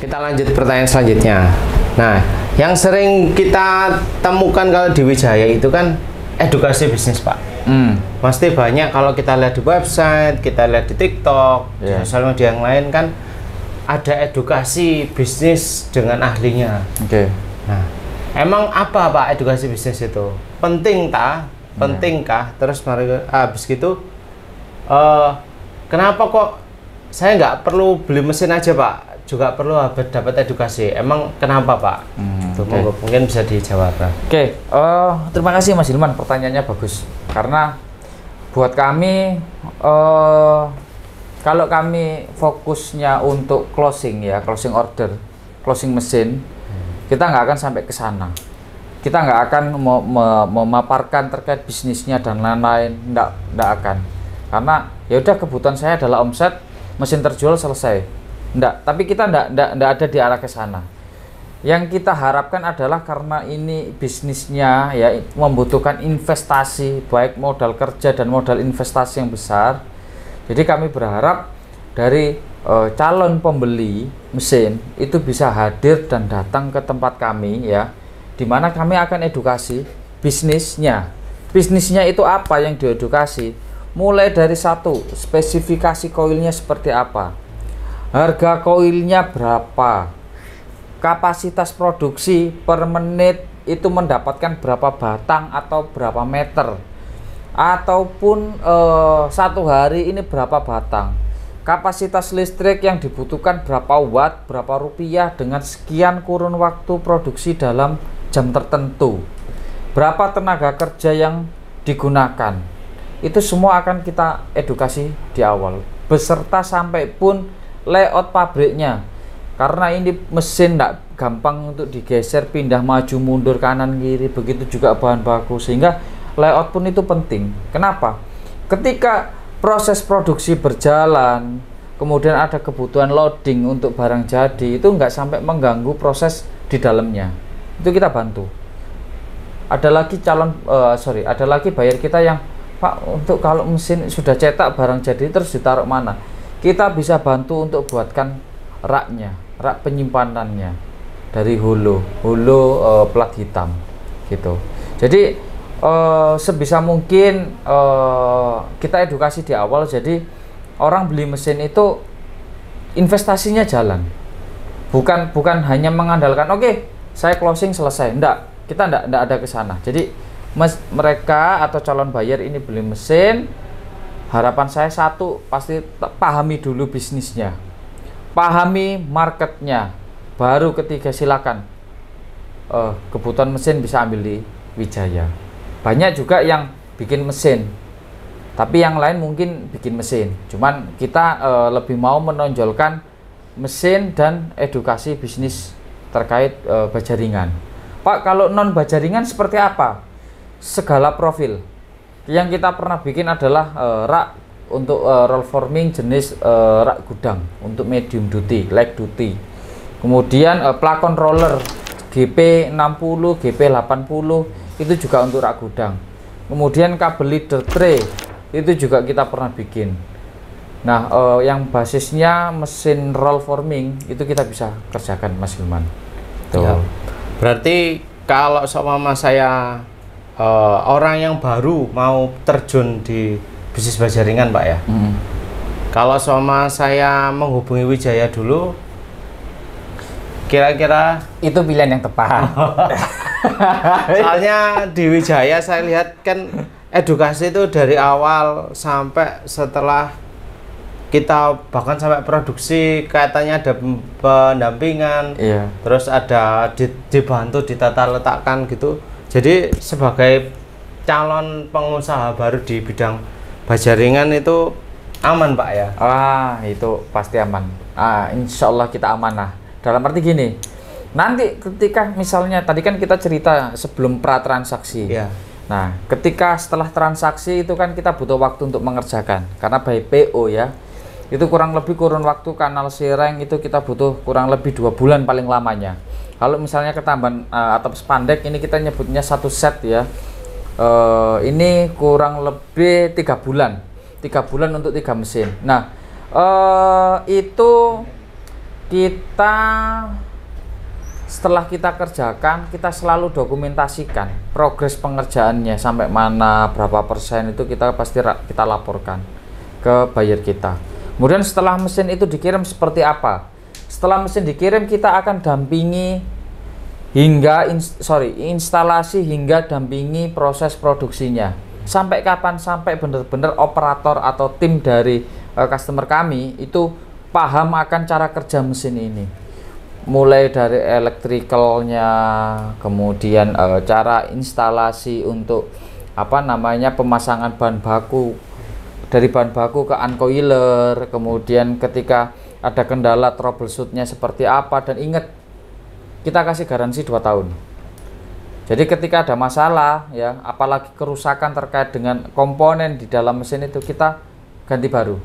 Kita lanjut pertanyaan selanjutnya. Nah, yang sering kita temukan kalau di Wijaya itu kan edukasi bisnis, Pak. Pasti banyak kalau kita lihat di website, kita lihat di TikTok, di sosial media yang lain kan ada edukasi bisnis dengan ahlinya. Nah, emang apa Pak edukasi bisnis itu? Penting tak? Pentingkah? Terus habis gitu, kenapa kok saya nggak perlu beli mesin aja Pak? Juga perlu dapat edukasi. Emang kenapa Pak? Mungkin bisa dijawab. Terima kasih Mas Hilman, pertanyaannya bagus. Karena buat kami, kalau kami fokusnya untuk closing order, closing mesin, kita nggak akan sampai ke sana. Kita nggak akan memaparkan terkait bisnisnya dan lain-lain, nggak akan. Karena ya udah, kebutuhan saya adalah omset, mesin terjual, selesai. Tapi kita nggak ada di arah ke sana. Yang kita harapkan adalah karena ini bisnisnya ya membutuhkan investasi, baik modal kerja dan modal investasi yang besar. Jadi kami berharap dari calon pembeli mesin itu bisa hadir dan datang ke tempat kami ya, dimana kami akan edukasi bisnisnya. Bisnisnya itu apa yang diedukasi? Mulai dari satu, spesifikasi koilnya seperti apa, harga koilnya berapa, kapasitas produksi per menit itu mendapatkan berapa batang atau berapa meter, ataupun satu hari ini berapa batang, kapasitas listrik yang dibutuhkan berapa watt, berapa rupiah dengan sekian kurun waktu produksi dalam jam tertentu, berapa tenaga kerja yang digunakan. Itu semua akan kita edukasi di awal, beserta sampai pun layout pabriknya. Karena ini mesin tidak gampang untuk digeser, pindah maju mundur kanan kiri, begitu juga bahan baku, sehingga layout pun itu penting. Kenapa? Ketika proses produksi berjalan, kemudian ada kebutuhan loading untuk barang jadi, itu nggak sampai mengganggu proses di dalamnya. Itu kita bantu. Ada lagi ada lagi buyer kita yang, Pak, untuk kalau mesin sudah cetak barang jadi terus ditaruh mana? Kita bisa bantu untuk buatkan raknya, rak penyimpanannya dari holo plat hitam gitu. Jadi sebisa mungkin kita edukasi di awal, jadi orang beli mesin itu investasinya jalan, bukan hanya mengandalkan oke, saya closing selesai. Kita enggak ada ke sana. Jadi mereka atau calon buyer ini beli mesin, harapan saya satu, pasti pahami dulu bisnisnya, pahami marketnya, baru ketiga silakan kebutuhan mesin bisa ambil di Wijaya. Banyak juga yang bikin mesin, tapi yang lain mungkin bikin mesin, cuman kita lebih mau menonjolkan mesin dan edukasi bisnis terkait bajaringan. Pak, kalau non bajaringan seperti apa? Segala profil. Yang kita pernah bikin adalah rak untuk roll forming jenis rak gudang untuk medium duty, light duty. Kemudian plakon roller GP60, GP80 itu juga untuk rak gudang. Kemudian kabel leader tray itu juga kita pernah bikin. Nah, yang basisnya mesin roll forming itu kita bisa kerjakan, Mas Hilman. Tuh. Ya. Berarti kalau seumpama saya orang yang baru mau terjun di bisnis bajaringan Pak ya, kalau sama saya menghubungi Wijaya dulu, kira-kira itu pilihan yang tepat. Soalnya di Wijaya saya lihat kan edukasi itu dari awal sampai setelah kita bahkan sampai produksi kaitannya ada pendampingan, terus ada dibantu ditata letakkan gitu. Jadi sebagai calon pengusaha baru di bidang bajaringan itu aman Pak ya? Itu pasti aman. Insya Allah kita amanah. Dalam arti gini, nanti ketika misalnya tadi kan kita cerita sebelum pra transaksi. Nah, ketika setelah transaksi itu kan kita butuh waktu untuk mengerjakan, karena by PO ya, itu kurun waktu kanal Sereng itu kita butuh kurang lebih 2 bulan paling lamanya. Kalau misalnya ketambahan atap spandek ini kita nyebutnya satu set ya, ini kurang lebih 3 bulan untuk 3 mesin. Nah, itu kita setelah kita kerjakan, kita selalu dokumentasikan progres pengerjaannya sampai mana, berapa persen, itu kita pasti kita laporkan ke buyer kita. Kemudian setelah mesin itu dikirim seperti apa? Setelah mesin dikirim, kita akan dampingi hingga instalasi hingga dampingi proses produksinya. Sampai kapan? Sampai benar-benar operator atau tim dari customer kami itu paham akan cara kerja mesin ini. Mulai dari elektrikalnya, kemudian cara instalasi untuk pemasangan bahan baku, dari bahan baku ke uncoiler, kemudian ketika ada kendala troubleshootnya seperti apa. Dan ingat, kita kasih garansi 2 tahun. Jadi ketika ada masalah ya, apalagi kerusakan terkait dengan komponen di dalam mesin itu, kita ganti baru.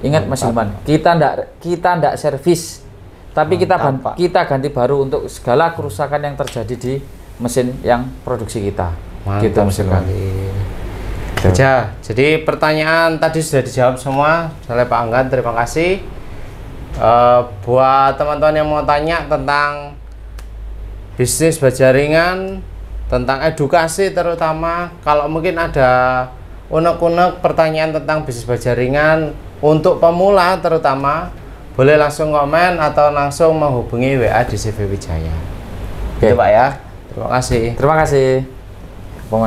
Ingat Mas Hilman, kita ndak servis, tapi kita ganti baru untuk segala kerusakan yang terjadi di mesin yang produksi kita. Mantap gitu Mas Hilman. Jadi pertanyaan tadi sudah dijawab semua oleh Pak Anggan. Terima kasih. Buat teman-teman yang mau tanya tentang bisnis baja ringan, tentang edukasi terutama, kalau mungkin ada unek-unek pertanyaan tentang bisnis baja ringan untuk pemula terutama, boleh langsung komen atau langsung menghubungi WA di CV Wijaya. Gitu Pak ya. Terima kasih. Terima kasih.